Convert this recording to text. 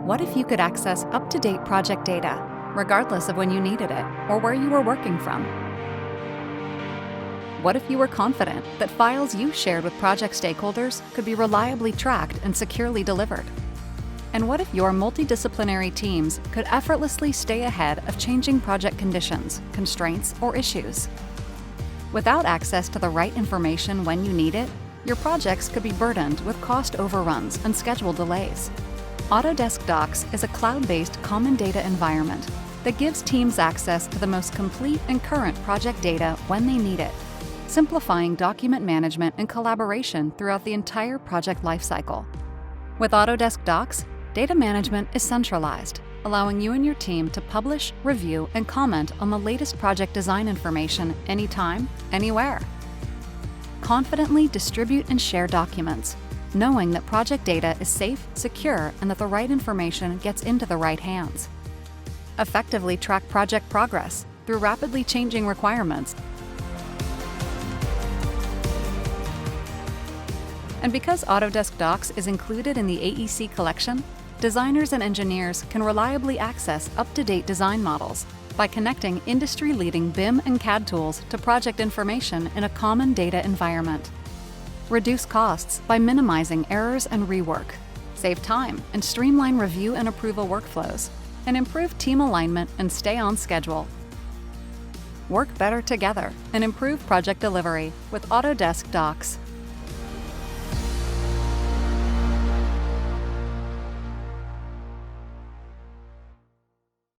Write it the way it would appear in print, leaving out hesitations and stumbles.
What if you could access up-to-date project data, regardless of when you needed it or where you were working from? What if you were confident that files you shared with project stakeholders could be reliably tracked and securely delivered? And what if your multidisciplinary teams could effortlessly stay ahead of changing project conditions, constraints, or issues? Without access to the right information when you need it, your projects could be burdened with cost overruns and schedule delays. Autodesk Docs is a cloud-based common data environment that gives teams access to the most complete and current project data when they need it, simplifying document management and collaboration throughout the entire project lifecycle. With Autodesk Docs, data management is centralized, allowing you and your team to publish, review, and comment on the latest project design information anytime, anywhere. Confidently distribute and share documents, knowing that project data is safe, secure, and that the right information gets into the right hands. Effectively track project progress through rapidly changing requirements. And because Autodesk Docs is included in the AEC collection, designers and engineers can reliably access up-to-date design models by connecting industry-leading BIM and CAD tools to project information in a common data environment. Reduce costs by minimizing errors and rework, save time and streamline review and approval workflows, and improve team alignment and stay on schedule. Work better together and improve project delivery with Autodesk Docs.